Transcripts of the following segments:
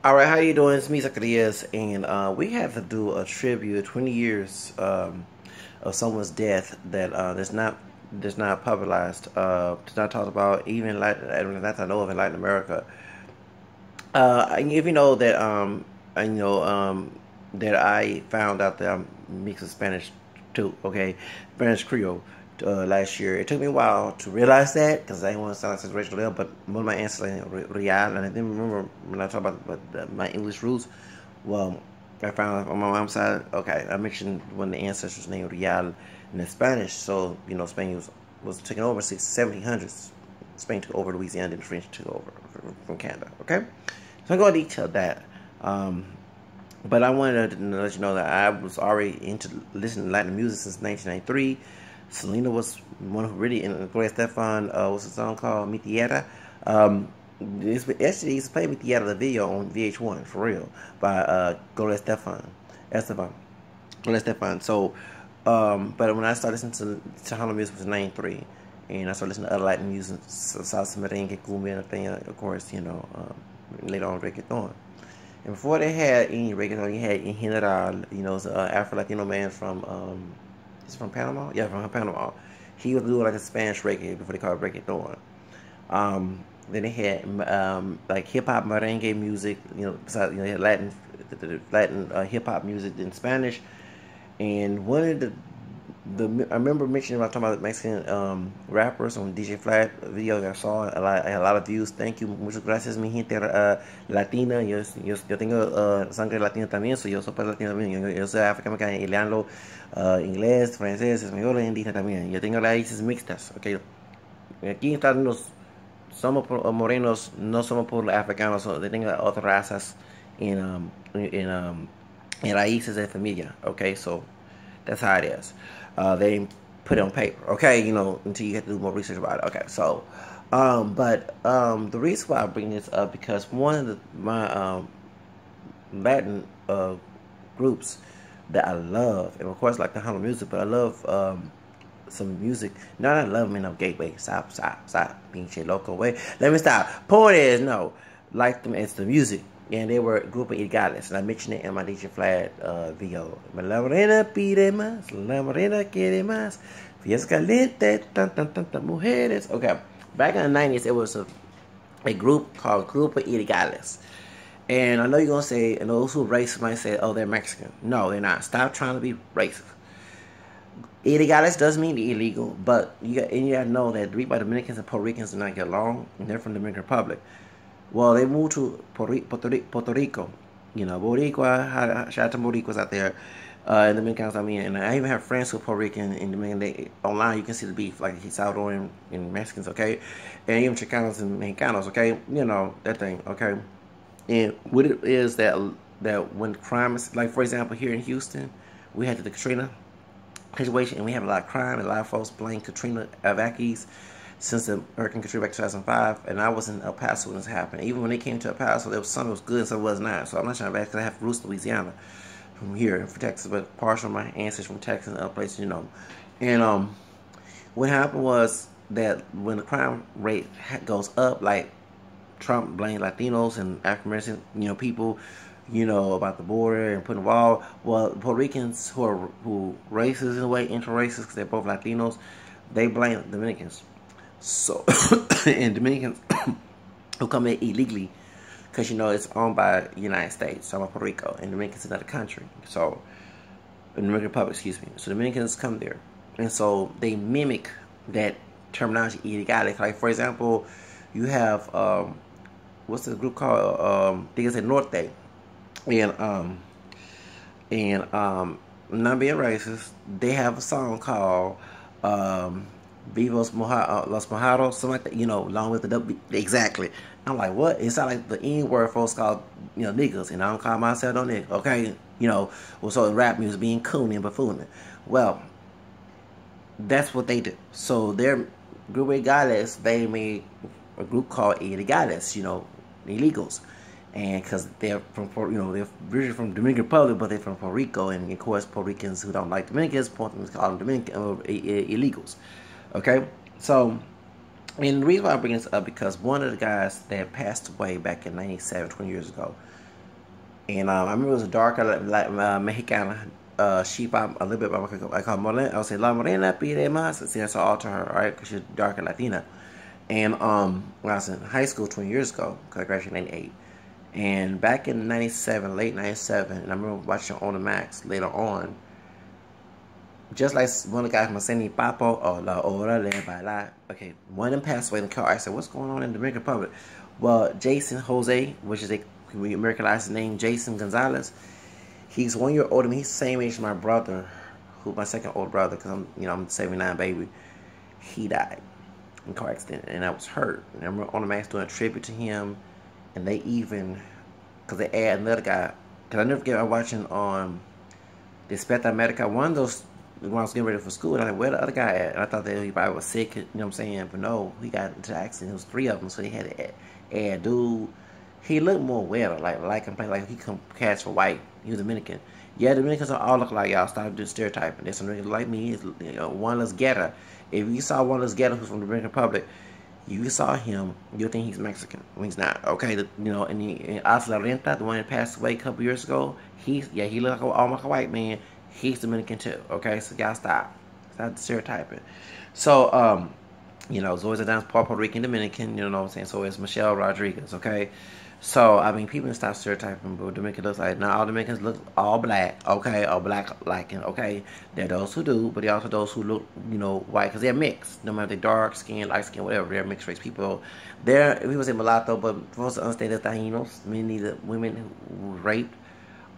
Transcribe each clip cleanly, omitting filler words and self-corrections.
All right, how you doing? It's me, Zacarias, and we have to do a tribute, 20 years of someone's death that's not popularized, that's not talked about even not that I know of in Latin America. If you know that that I found out that I'm mixed with Spanish too. Okay, Spanish Creole. Last year, it took me a while to realize that because I didn't want to sound like such racial there. But one of my ancestors, Real, and I didn't remember when I talk about my English roots. Well, I found on my mom's side. Okay, I mentioned one of the ancestors named Real in Spanish. So Spain was taken over 1700s. Spain took over Louisiana, and the French took over from Canada. Okay, so I'm going to detail that. But I wanted to let you know that I was already into listening to Latin music since 1993. Selena was one who really, and Gloria Estefan, what's the song called? Mi Tierra. Actually, used to play Mi Tierra, the video on VH1, for real, by Gloria Estefan. Gloria Estefan. So, but when I started listening to Tejano music was 93, and I started listening to other Latin music, salsa, merengue, cumbia, and everything, of course, later on reggaeton. And before they had any reggaeton, you had In General, it's an Afro-Latino man from, he's from Panama? Yeah, from Panama. He was doing like a Spanish reggae before they called it reggaeton. Then they had like hip-hop merengue music, besides, they had Latin hip-hop music in Spanish. And one of I remember mentioning about talking about Mexican rappers on DJ Flat video that I saw. I had a lot of views. Thank you, muchas gracias, mi gente latina. Yo tengo sangre latina también, yo soy latino también. Yo soy afroamericano y le hablo inglés, francés, español e indígena también. Yo tengo raíces mixtas. Okay. Aquí en Estados Unidos somos morenos, no somos por africanos. Tengo otras razas en raíces de familia. Okay, so that's how it is. They didn't put it on paper, okay? Until you have to do more research about it. Okay, so, the reason why I bring this up because one of my Latin groups that I love, and of course like the Tejano music, but I love some music. Not I love them in no gateway. Stop, pinche loco way. Let me stop. Point is, no, like them as the music. And they were Grupo Ilegales, and I mentioned it in my DJ Flat video. La morena pide más, la morena quiere más. Fiesta caliente, tan tan tan tan mujeres. Okay, back in the 90s, it was a group called Grupo Ilegales. And I know you're going to say, and those who are racist might say, oh, they're Mexican. No, they're not. Stop trying to be racist. Illegales does mean illegal, but you got to know that the reason why Dominicans and Puerto Ricans do not get along, and they're from the Dominican Republic. Well, they moved to Puerto Rico. Boricua, shout out to Boricuas out there. In Dominicans, and I even have friends who are Puerto Rican and Dominican. Online, you can see the beef, like Salvadoran and Mexicans, okay? And even Chicanos and Mexicanos, okay? That thing, okay? And what it is that when crime is, like, for example, here in Houston, we had the Katrina situation, and we have a lot of crime, and a lot of folks blame Katrina evacuees since the Hurricane Katrina back in 2005, and I was in El Paso when this happened. Even when they came to El Paso, there was some that was good and some was not. So I'm not trying to back because I have roots in Louisiana from here, from Texas, but partial of my ancestors from Texas and other places, And what happened was that when the crime rate goes up, like Trump blamed Latinos and African American, people, about the border and putting a wall. Well, Puerto Ricans who racist in a way, inter-racist, because they're both Latinos, they blame Dominicans. So, and Dominicans who come in illegally, because it's owned by the United States, so I'm Puerto Rico, and Dominicans is another country. So, in the Dominican Republic, excuse me. So Dominicans come there, and so they mimic that terminology illegally. Like for example, you have what's the group called? I think it's Norte, and not being racist, they have a song called Vivos Los Mojados, something like that, along with the W. Exactly. I'm like, what? It sounds like the N word folks called, niggas, and I don't call myself no nigga, okay? Well, so in rap music being coon and buffooning. Well, that's what they do. So their Grupo Ilegales, they made a group called Ilegales, illegals. And because they're from, they're originally from Dominican Republic, but they're from Puerto Rico, and of course, Puerto Ricans who don't like Dominicans, call them Dominican illegals. Okay, so, and the reason why I bring this up because one of the guys that passed away back in '97, 20 years ago, And I remember it was a darker, like Mexicana. She a little bit, I call Morena. I would say La Morena pide más. See, that's all to her, right? Because she's darker Latina. And when I was in high school 20 years ago, because I graduated in '98, and back in '97, late '97, and I remember watching on the Max later on. Just like one of the guys from Sandy Papo or La Hora de Bailar. Okay, one of them passed away in the car. I said, what's going on in the Dominican Republic? Well, Jason Jose, which is we Americanized his name, Jason Gonzalez. He's 1 year older than me. He's the same age as my brother, who's my second older brother, because I'm 79 baby. He died in a car accident, and I was hurt. And I remember on the Max doing a tribute to him, and they even, because they add another guy, because I never forget, I was watching Despierta America, one of those, when I was getting ready for school, and I was like, where the other guy at? And I thought that he probably was sick, you know what I'm saying? But no, he got into the accident. It was 3 of them, so they had to add dude. He looked more wetter, like him, like he come catch for white. He was Dominican. Yeah, Dominicans all look like y'all. Stop doing stereotyping. There's some niggas like me. One less getter. If you saw one less getter who's from the Dominican Republic, you saw him, you'll think he's Mexican when he's not. Okay, and Oscar Renta, the one that passed away a couple years ago, he looked like a white man. He's Dominican too. Okay, so y'all stop stereotyping. So Zoe's a dance Puerto Rican Dominican. You know what I'm saying? So is Michelle Rodriguez. Okay. So, I mean, people can stop stereotyping, but Dominican looks like, not all Dominicans look all black, okay, or black-liking, okay? There are those who do, but there are also those who look, white, because they're mixed. No matter if they're dark skin, light skin, whatever, they're mixed race people. People say mulatto, but for us to understand that Taínos, many of the women who were raped,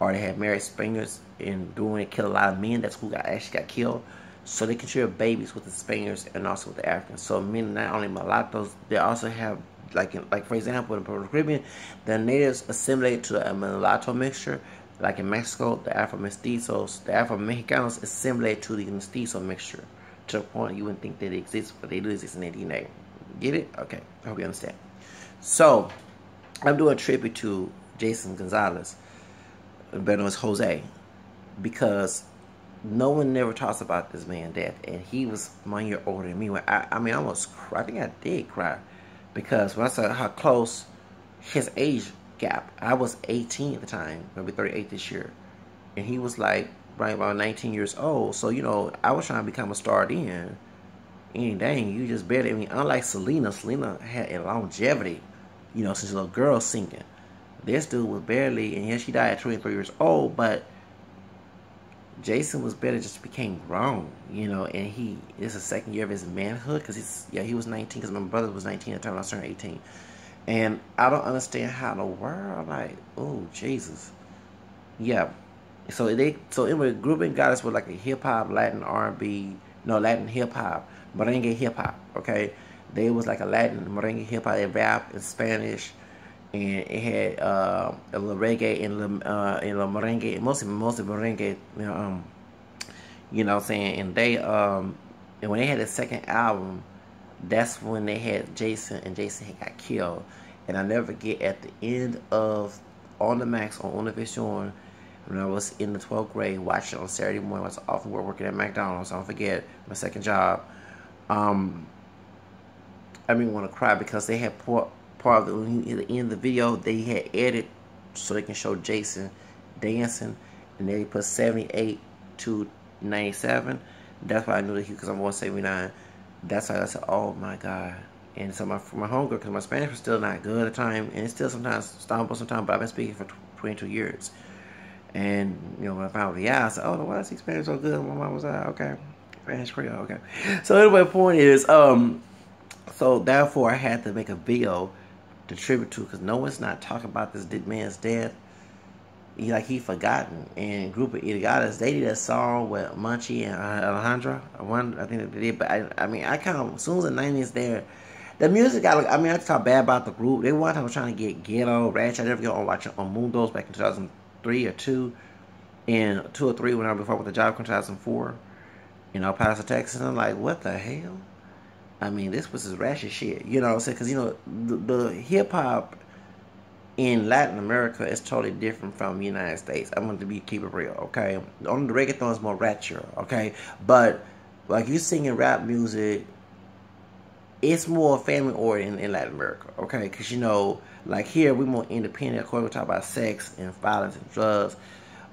or they had married Spaniards and killed a lot of men, that's who actually got killed. So they can share babies with the Spaniards and also with the Africans. So men, not only mulattoes, they also have, like for example, in the Caribbean, the natives assimilate to a mulatto mixture. Like in Mexico, the Afro-Mestizos, the Afro-Mexicanos assimilate to the Mestizo mixture. To the point you wouldn't think that they exist, but they do exist in their DNA. Get it? Okay, I hope you understand. So, I'm doing a tribute to Jason Gonzalez, better known as Jose, because no one never talks about this man's death, and he was 1 year older than me. I almost cried. I think I did cry, because when I saw how close his age gap, I was 18 at the time, maybe 38 this year, and he was like right about 19 years old. So I was trying to become a star then. And dang, you just barely. Unlike Selena had a longevity, since a little girl singing. This dude was barely, and she died at 23 years old, but Jason was better, just became grown, and it's the second year of his manhood, because he was 19, because my brother was 19 at the time I was turning 18. And I don't understand how in the world, like, oh, Jesus. Yeah. So anyway, Grupo Los Ilegales was like a hip-hop, Latin R&B, Latin hip-hop, merengue hip-hop, okay? They was like a Latin merengue hip-hop, they rap in Spanish, and it had a little reggae and a little merengue, mostly merengue, what I'm saying? And they and when they had the second album, that's when they had Jason, and Jason had got killed. And I never forget, at the end of On the Max on Univision, when I was in the 12th grade watching on Saturday morning, I was off from work working at McDonald's, so I don't forget my second job. I didn't want to cry, because they had part of the end of the video, they had edited so they can show Jason dancing, and they put 78 to 97. That's why I knew that because I'm 179. That's why I said, oh my God. And so for my homegirl, because my Spanish was still not good at the time, and it's still sometimes stumble sometimes, but I've been speaking for 22 years. And when I found out, I said, oh, why is Spanish so good? My mom was like, okay, Spanish Creole, okay. So anyway, the point is, so therefore I had to make a video to tribute to, because no one's not talking about this man's death. He forgotten. And Grupo Los Ilegales, they did a song with Munchie and Alejandra. I think they did, but I kind of, as soon as the 90s there, the music got, I just talk bad about the group. They one time was trying to get ghetto, ratchet. I never got on watching on Mundos back in 2003 or 2, and 2 or 3 before I went to job in 2004. El Paso, Texas. And I'm like, what the hell? This was his ratchet shit. You know what I'm saying? Because, the hip-hop in Latin America is totally different from the United States. I'm going to keep it real, okay? Only the reggaeton is more ratchet, okay? But, like, you singing rap music, it's more family oriented in Latin America, okay? Because, you know, like here, we're more independent. Of course, we talk about sex and violence and drugs.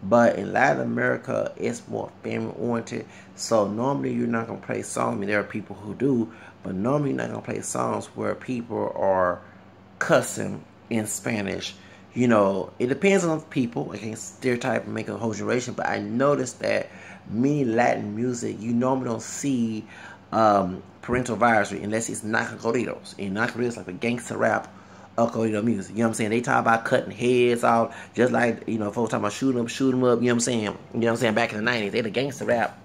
But in Latin America, it's more family oriented. So normally you're not going to play songs. I mean, there are people who do. But normally you're not going to play songs where people are cussing in Spanish. You know, it depends on people. I can't stereotype and make a whole generation. But I noticed that many Latin music, you normally don't see parental advisory unless it's narco-corridos. And narco-corridos like a gangster rap or corrido music. You know what I'm saying? They talk about cutting heads off, just like, you know, folks talking about shoot them up. You know what I'm saying? You know what I'm saying? Back in the 90s, they the gangster rap.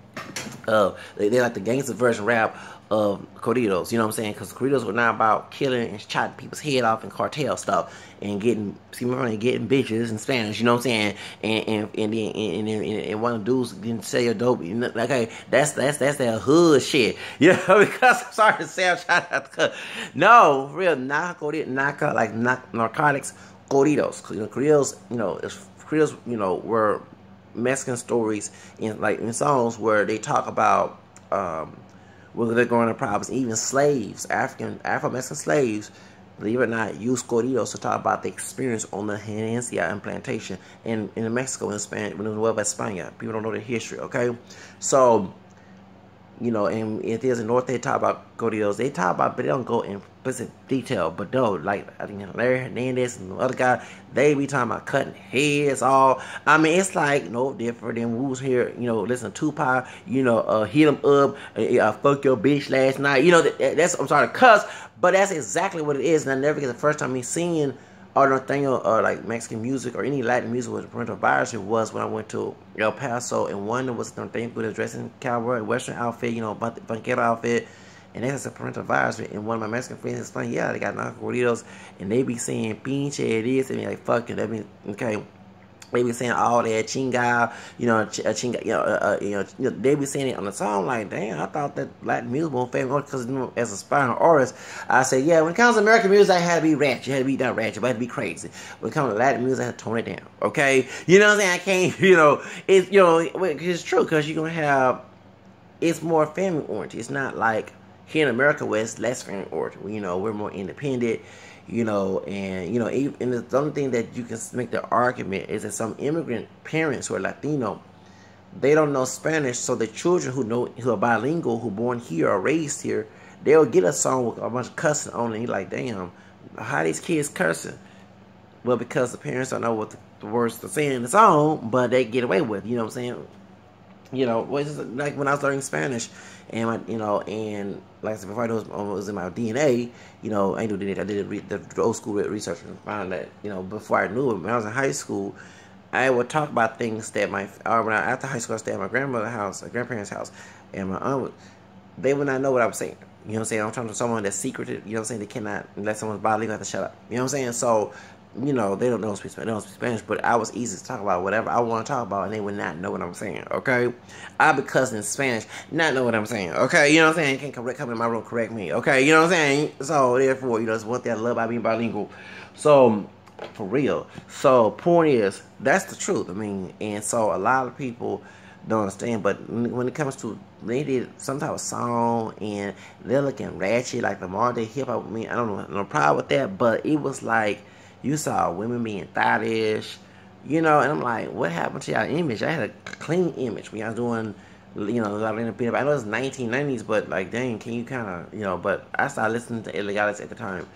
They like the gangster version rap of corridos. You know what I'm saying? Because corridos were not about killing and chopping people's head off and cartel stuff and getting bitches in Spanish. You know what I'm saying? And one of the dudes didn't sell your dope. You know, okay, that's that hood shit. You know, because I'm sorry to say, I'm trying not to cut. No, real narcotics corridos. You know, corridos, you know, were Mexican stories in songs where they talk about whether they're going to problems. Even slaves, Afro-Mexican slaves, believe it or not, use corridos to talk about the experience on the Gerencia and plantation in Mexico and Spanish, when it was Nueva España. People don't know the history, okay? So, you know, and if there's a North, they talk about corridos. They talk about, but they don't go in specific detail. But no, like, I think Larry Hernandez and the other guy, they be talking about cutting heads off. I mean, it's like no different than who's here, you know, listen to Tupac, you know, hit him up, fuck your bitch last night. You know, that's, I'm sorry to cuss, but that's exactly what it is. And I never get the first time me seeing or like Mexican music or any Latin music with parental advisory was when I went to El Paso, and one was with a dressing cowboy Western outfit, you know, banquero outfit, and they has a parental advisory. And one of my Mexican friends is funny, yeah, they got narco-corridos, and they be saying pinche this, and be like, fuck it, that means, okay. They be saying all that chinga, you know, they be saying it on the song. Like, damn, I thought that Latin music was famous because, you know, as an aspiring artist, I say, yeah, when it comes to American music, I had to be ratchet, I had to be down ratchet, I had to be crazy. When it comes to Latin music, I had to tone it down, okay? You know what I'm saying? I can't, you know, it's true, because you're gonna have, it's more family oriented. It's not like here in America where it's less family oriented. You know, we're more independent. You know, and, you know, and the only thing that you can make the argument is that some immigrant parents who are Latino, they don't know Spanish, so the children who are bilingual, who born here or raised here, they'll get a song with a bunch of cussing on it, and you're like, damn, how these kids cursing? Well, because the parents don't know what the words they're saying in the song, but they get away with, you know what I'm saying? You know, like when I was learning Spanish, and and like I said before, it was in my DNA. You know, I knew DNA. I did the old school research and found that, you know, before I knew it, when I was in high school, I would talk about things that after high school, I stayed at my grandparents' house, and my aunt they would not know what I was saying. You know what I'm saying? I'm talking to someone that's secretive. You know what I'm saying? They cannot, unless someone's bilingual, have to shut up. You know what I'm saying? So, you know, they don't know speak Spanish. They don't speak Spanish, but I was easy to talk about whatever I want to talk about, and they would not know what I'm saying, okay? I be cussing in Spanish, not know what I'm saying, okay? You know what I'm saying? You can't come in my room, correct me, okay? You know what I'm saying? So, therefore, you know, it's one thing I love about being bilingual. So, for real. So, point is, that's the truth. I mean, and so a lot of people don't understand, but when it comes to, they did some type of song and they're looking ratchet, like the modern day hip hop. I mean, I don't know, no problem with that, but it was like, you saw women being thottish, you know, and I'm like, what happened to y'all image? I had a clean image when y'all was doing, you know, a lot of I know it's 1990s, but like, dang, can you kind of, you know, but I started listening to Ilegales at the time.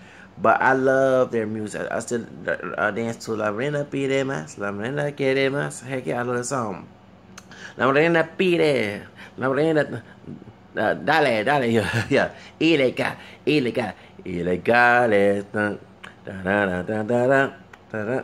But I love their music. I still dance to La Reina Pide Más, La Reina Quiere Más. Heck yeah, I love that song. La Reina Pide, La Reina, dale, yeah, Ilegal, Ilegales,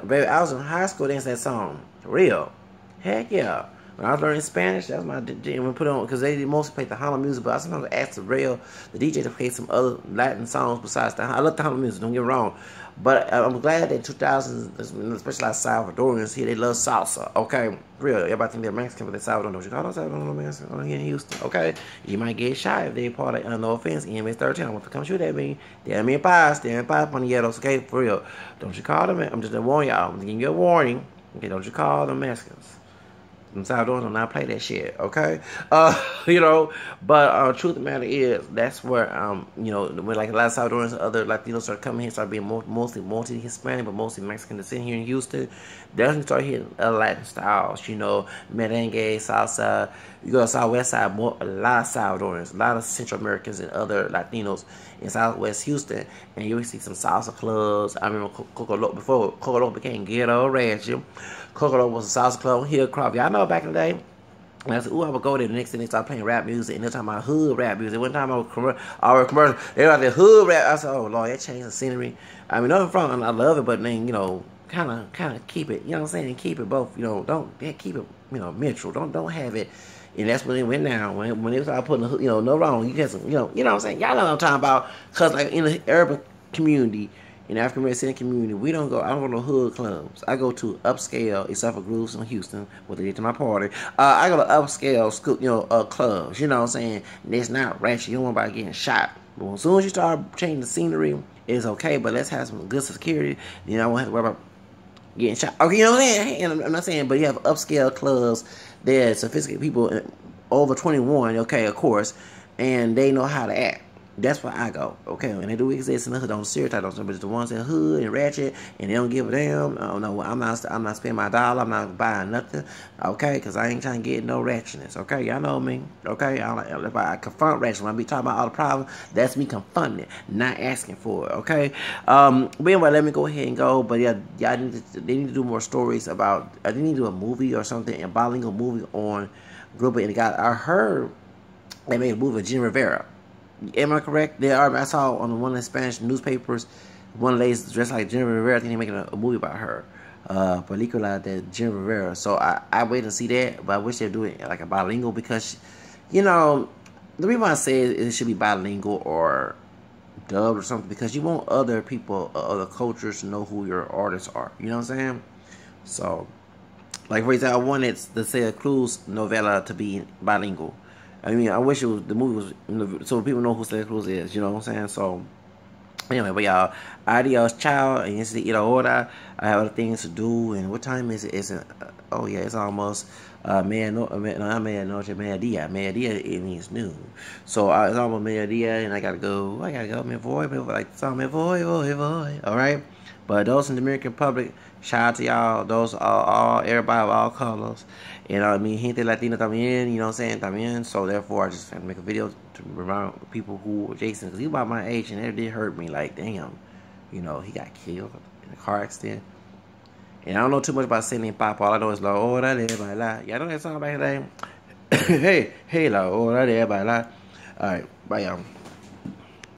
baby, I was in high school dancing that song. For real. Heck yeah. When I was learning Spanish, that was my DJ. We put on, because they mostly play the holla music, but I sometimes ask the DJ to play some other Latin songs besides that. I love the holla music, don't get me wrong. But I'm glad that 2000s, especially like Salvadorians here, they love salsa, okay? Real. Everybody think they're Mexican, but they're Salvadorian. Don't you call them Salvadorian Mexican here in Houston, okay? You might get shot if they part of, no offense, MS-13. I want to come shoot at me. Stand in paz, panieros, okay? For real. Don't you call them, I'm just warning y'all. I'm giving you a warning. Okay, don't you call them Mexicans. Them Salvadorans do not play that shit, okay? But truth of the matter is, that's where, when like a lot of Salvadorans, other Latinos start coming here, start being mostly multi-Hispanic, but mostly Mexican descent here in Houston. That's when you start hitting Latin styles, merengue, salsa. You go to Southwest side, a lot of Salvadorans, a lot of Central Americans and other Latinos in Southwest Houston, and you will see some salsa clubs. I remember before Coco Loco became ghetto ratchet. Coco Loco was a salsa club on Hillcroft. Y'all know back in the day. And I said, ooh, I would go there. The next thing they started playing rap music, and they're talking about hood rap music. One time I was commercial, they were like the hood rap. I said, oh Lord, that changed the scenery. I mean, nothing wrong, I love it, but then kind of keep it. You know what I'm saying? Keep it both. Don't keep it. Mutual. Don't have it. And that's when it went down. When they started putting, no wrong. You get some, you know what I'm saying? Y'all know what I'm talking about. Cause like in the urban community, in the African American community, I don't go to no hood clubs. I go to upscale, except for Grooves in Houston, what they did to my party. I go to upscale school, clubs. You know what I'm saying? And it's not ratchet. You don't want about getting shot. But as soon as you start changing the scenery, it's okay. But let's have some good security. Then I won't have to worry about getting shot. Okay, you know what I'm saying? And I'm not saying, but you have upscale clubs. There's sophisticated people over 21, okay, of course, and they know how to act. That's where I go, okay? And they do exist in the hood, don't stereotype those, but it's the ones in the hood and ratchet, and they don't give a damn. Oh no, I'm not spending my dollar. I'm not buying nothing, okay? Because I ain't trying to get no ratchetness, okay? Y'all know me, okay? If I confront ratchet, when I be talking about all the problems, that's me confronting it, not asking for it, okay? But anyway, let me go ahead and go. But yeah, they need to do more stories about. They need to do a movie or something, a bilingual movie on Grupo Ilegales. I heard they made a movie with Jen Rivera. Am I correct? I saw on one of the Spanish newspapers, one lady dressed like Jen Rivera. I think they're making a movie about her. Película de Jen Rivera. So I wait to see that, but I wish they'd do it like a bilingual because, the reason why I say it should be bilingual or dubbed or something because you want other people, other cultures to know who your artists are. You know what I'm saying? So, like for example, I wanted the Celia Cruz novela to be bilingual. I mean, I wish the movie was so people know who Celia Cruz is. You know what I'm saying? So, anyway, but y'all, adios, ciao, and it's the hora. I have other things to do, and what time is it? It's almost mediodía. Mediodía, it means noon. So it's almost mediodía, and I gotta go. Me voy, all right. But those in the Dominican Republic, shout out to y'all. Those are everybody of all colors. And gente latina también, you know what I'm saying, también. So therefore, I just had to make a video to remind people who were Jason, because he was about my age, and it did hurt me. Like, damn, he got killed in a car accident. And I don't know too much about Cindy and Papa. All I know is La Hora de Bailar. Y'all know that song back in the day? Hey, La Hora de Bailar. All right, bye, y'all.